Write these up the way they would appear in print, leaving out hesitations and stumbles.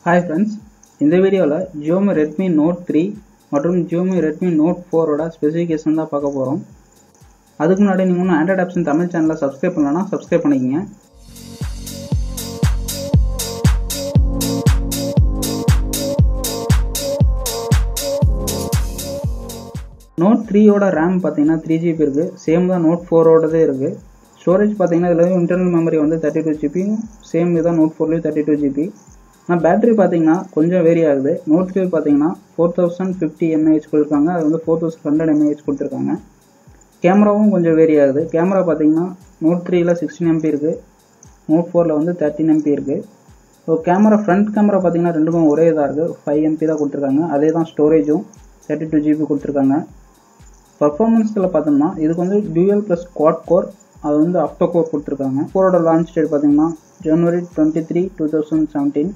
Hi friends, இந்த வீடியோவில் Xiaomi Redmi Note 3 மற்றும் Xiaomi Redmi Note 4 ஓட ஸ்பெசிஃபிகேஷன் தான் பார்க்க போகிறோம். அதுக்கு முன்னாடி நீங்கள் இன்னும் ஆண்ட்ராய்ட் ஆப்ஷன் தமிழ் சேனலை சப்ஸ்கிரைப் பண்ணலன்னா சப்ஸ்கிரைப் பண்ணிக்கங்க. Note 3 ஓட RAM பார்த்தீங்கன்னா 3GB இருக்குது. சேம் தான் Note 4 ஓடதே இருக்குது. ஸ்டோரேஜ் பார்த்தீங்கன்னா இதில் இன்டர்னல் மெமரி வந்து 32GB, சேம் இதுதான் Note 4லேயும் 32GB. ஆனால் பேட்டரி பார்த்தீங்கன்னா கொஞ்சம் வேரி ஆகுது. Note 3 பார்த்தீங்கன்னா 4050 mAh கொடுத்துருக்காங்க, அது வந்து 4100 mAh கொடுத்துருக்காங்க. கேமராவும் கொஞ்சம் வேரி ஆகுது. கேமரா பார்த்தீங்கன்னா Note 3ல் 16MP இருக்குது, Note 4ல் வந்து 13MP இருக்குது. ஸோ கேமரா ஃப்ரண்ட் கேமரா பார்த்தீங்கன்னா ரெண்டுக்கும் ஒரே இதாக இருக்குது, 5MP தான் கொடுத்துருக்காங்க. அதே தான் ஸ்டோரேஜும் 32GB கொடுத்துருக்காங்க. பர்ஃபார்மன்ஸில் பார்த்தோம்னா இதுக்கு வந்து டியூயல் ப்ளஸ் குவாட் கோர், அது வந்து அக்டோ கோர் கொடுத்துருக்காங்க. ஃபோரோட லான்ச் டேட் பார்த்தீங்கன்னா January 23, 2017.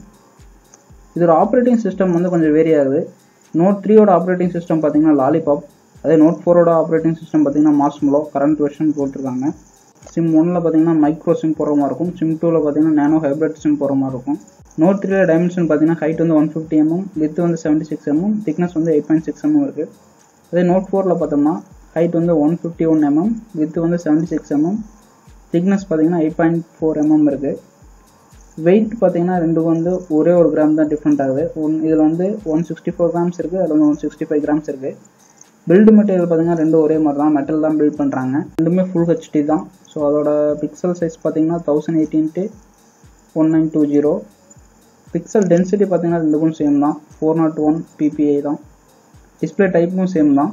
இதோட ஆப்ரேட்டிங் சிஸ்டம் வந்து கொஞ்சம் வேரி ஆகுது. Note 3ஓட ஆப்ரேட்டிங் சிஸ்டம் பார்த்தீங்கன்னா லாலிபாப், அதே Note 4ஓட ஆப்ரேட்டிங் சிஸ்டம் பார்த்தீங்கன்னா மார்ஷ்மெலோ கரண்ட் வெர்ஷன் போட்டிருக்காங்க. சிம் 1ல் பார்த்தீங்கன்னா மைக்ரோ சிம் போகிற மாதிரி இருக்கும், சிம் 2ல் பார்த்தீங்கன்னா நேனோ ஹைப்ரிட் சிம் போகிற மாதிரி இருக்கும். Note 3ல டைமென்ஷன் பார்த்தீங்கன்னா ஹைட் வந்து 150mm, வித் வந்து 76mm, திக்னஸ் வந்து 8.6mm இருக்குது. அதே Note 4ல் பார்த்தோம்னா ஹைட் வந்து 151mm, வித் வந்து 76mm, திக்னஸ் பார்த்தீங்கன்னா 8.4mm இருக்குது. வெயிட் பார்த்தீங்கன்னா ரெண்டுக்கும் வந்து ஒரே ஒரு கிராம் தான் டிஃப்ரெண்ட் ஆகுது. இதில் வந்து 164 கிராம்ஸ் இருக்குது, அதில் வந்து 165 கிராம்ஸ் இருக்குது. பில்டு மெட்டீரியல் பார்த்தீங்கன்னா ரெண்டும் ஒரே மாதிரி தான், மெட்டல் தான் பில்ட் பண்ணுறாங்க. ரெண்டுமே ஃபுல் ஹெச்டி தான். ஸோ அதோட பிக்சல் சைஸ் பார்த்தீங்கன்னா 1080x1920. பிக்சல் டென்சிட்டி பார்த்தீங்கன்னா ரெண்டுக்கும் சேம் தான், 401 ppi தான். டிஸ்பிளே டைப்பும் சேம் தான்.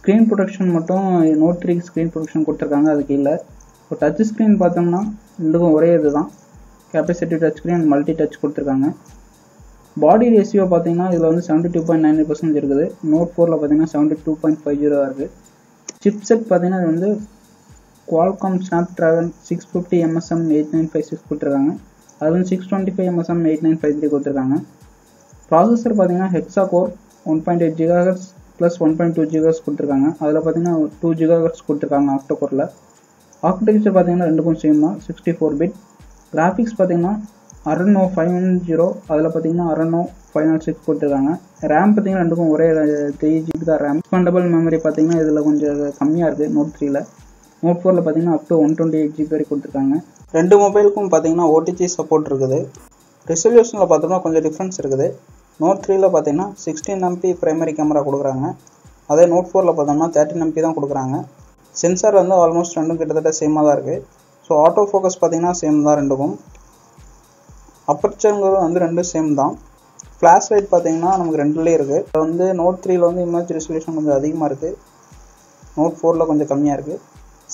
ஸ்க்ரீன் ப்ரொடெக்ஷன் மட்டும் Note 3 ஸ்க்ரீன் ப்ரொடெக்ஷன் கொடுத்துருக்காங்க, அதுக்கு இல்லை. இப்போ டச் ஸ்க்ரீன் பார்த்தோம்னா ரெண்டுக்கும் ஒரே இது தான், கேப்பசிட்டி டச் ஸ்க்ரீன், மல்டி டச் கொடுத்துருக்காங்க. பாடி ரேஷியோ பார்த்தீங்கன்னா இதில் வந்து 72.9% இருக்குது. Note 4ல் பார்த்தீங்கன்னா 72.50 இருக்குது. சிப் செட் பார்த்தீங்கன்னா இது வந்து Qualcomm Snapdragon 650 MSM 8956 கொடுத்துருக்காங்க, அது வந்து 625 MSM 8953 கொடுத்துருக்காங்க. ப்ராசஸர் பார்த்தீங்கன்னா hexa core 1.8 GHz plus 1.2 GHz கொடுத்துருக்காங்க, அதில் பார்த்தீங்கன்னா 2 GHz கொடுத்துருக்காங்க ஆக்டோ கோரில். ஆர்கிடெக்சர் பார்த்தீங்கன்னா ரெண்டுக்கும் சேம் தான், 64 பிட். கிராஃபிக்ஸ் பார்த்தீங்கன்னா Adreno 510, அதில் பார்த்தீங்கன்னா Adreno 506 கொடுத்துருக்காங்க. ரேம் பார்த்தீங்கன்னா ரெண்டுக்கும் ஒரே 3GB தான் ரேம். எக்ஸ்பாண்டபிள் மெமரி பார்த்தீங்கன்னா இதில் கொஞ்சம் கம்மியாக இருக்குது Note 3ல். Note 4ல் பார்த்தீங்கன்னா அப் டு 128GB வரை கொடுத்துருக்காங்க. ரெண்டு மொபைலுக்கும் பார்த்தீங்கன்னா OTG சப்போர்ட் இருக்குது. ரெசல்யூஷனில் பார்த்தோம்னா கொஞ்சம் டிஃப்ரென்ஸ் இருக்குது. Note 3ல் பார்த்தீங்கன்னா 16MP பிரைமரி கேமரா கொடுக்குறாங்க, அதே Note 4ல் பார்த்தோம்னா 13MP தான் கொடுக்குறாங்க. சென்சார் வந்து ஆல்மோஸ்ட் ரெண்டும் கிட்டத்தட்ட சேமாக தான் இருக்குது. ஸோ ஆட்டோ ஃபோக்கஸ் பார்த்தீங்கன்னா சேம் தான் ரெண்டுக்கும். அப்பர்ச்சருங்கிறது வந்து ரெண்டும் சேம் தான். ஃப்ளாஷ் லைட் பார்த்தீங்கன்னா நமக்கு ரெண்டுலேயே இருக்குது. அது வந்து Note 3ல் வந்து இமேஜ் ரெசல்யூஷன் கொஞ்சம் அதிகமாக இருக்குது, Note 4ல் கொஞ்சம் கம்மியாக இருக்குது.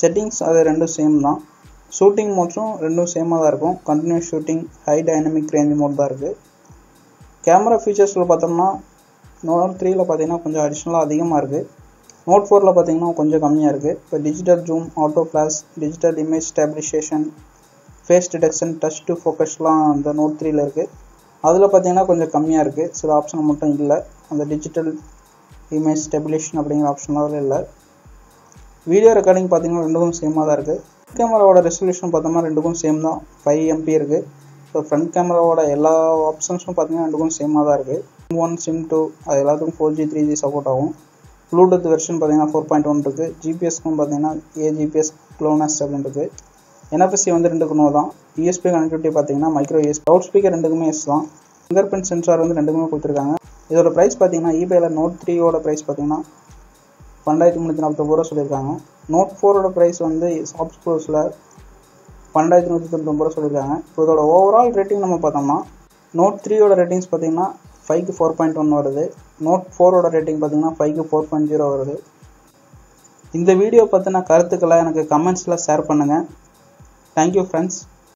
செட்டிங்ஸ் அது ரெண்டும் சேம் தான். ஷூட்டிங் மோட்ஸும் ரெண்டும் சேமாக தான் இருக்கும், continuous shooting, high dynamic range mode தான் இருக்குது. கேமரா ஃபீச்சர்ஸில் பார்த்தோம்னா Note 3ல் பார்த்தீங்கன்னா கொஞ்சம் அடிஷ்னலாக அதிகமாக இருக்குது, Note 4ல் பார்த்தீங்கன்னா கொஞ்சம் கம்மியாக இருக்குது. இப்போ digital zoom, auto flash, digital image stabilization, face detection, touch to ஃபோக்கஸ்லாம் அந்த Note 3ல் இருக்குது. அதில் பார்த்தீங்கன்னா கொஞ்சம் கம்மியாக இருக்குது, சில ஆப்ஷன் மட்டும் இல்லை. அந்த டிஜிட்டல் இமேஜ் ஸ்டெபிலைசேஷன் அப்படிங்கிற ஆப்ஷன்லாம் இல்லை. வீடியோ ரெக்கார்டிங் பார்த்தீங்கன்னா ரெண்டுக்கும் சேமாக தான் இருக்குது. கேமராவோட ரெசல்யூஷன் பார்த்தோம்னா ரெண்டுக்கும் சேம் தான், 5MP இருக்குது. ஸோ ஃப்ரண்ட் கேமராவோட எல்லா ஆப்ஷன்ஸும் பார்த்தீங்கன்னா ரெண்டுக்கும் சேமாக தான் இருக்குது. SIM 1, SIM 2 அது எல்லாத்துக்கும் 4G 3G சப்போர்ட் ஆகும். ப்ளூடூத் வெர்ஷன் பார்த்தீங்கன்னா 4.1 இருக்குது. ஜிபிஎஸ்க்கும் பார்த்தீங்கன்னா AGPS GLONASS அப்படின்னு இருக்குது. NFC வந்து ரெண்டுக்கு நோ தான். USB கனெக்டிவிட்டி பார்த்தீங்கன்னா மைக்ரோ USB. லவுட் ஸ்பீக்கர் ரெண்டுக்குமே எஸ் தான். ஃபிங்கர் பிரிண்ட் சென்சார் வந்து ரெண்டுக்குமே கொடுத்துருக்காங்க. இதோட ப்ரைஸ் பார்த்தீங்கன்னா eBayல Note 3ஓட ப்ரைஸ் பார்த்தீங்கன்னா 12,349 சொல்லியிருக்காங்க. Note 4ஓட ப்ரைஸ் வந்து ஷாப் ஸ்டோர்ஸில் 12,199 சொல்லியிருக்காங்க. இப்போ இதோட ஓவரால் ரேட்டிங் நம்ம பார்த்தோம்னா Note 3ஓட ரேட்டிங்ஸ் பார்த்தீங்கன்னா 5க்கு 4.1 வருது. Note 4ஓட ரேட்டிங் பார்த்தீங்கன்னா 5க்கு 4.0 வருது. இந்த வீடியோ பற்றின கருத்துக்களை எனக்கு கமெண்ட்ஸில் ஷேர் பண்ணுங்கள். Thank you friends.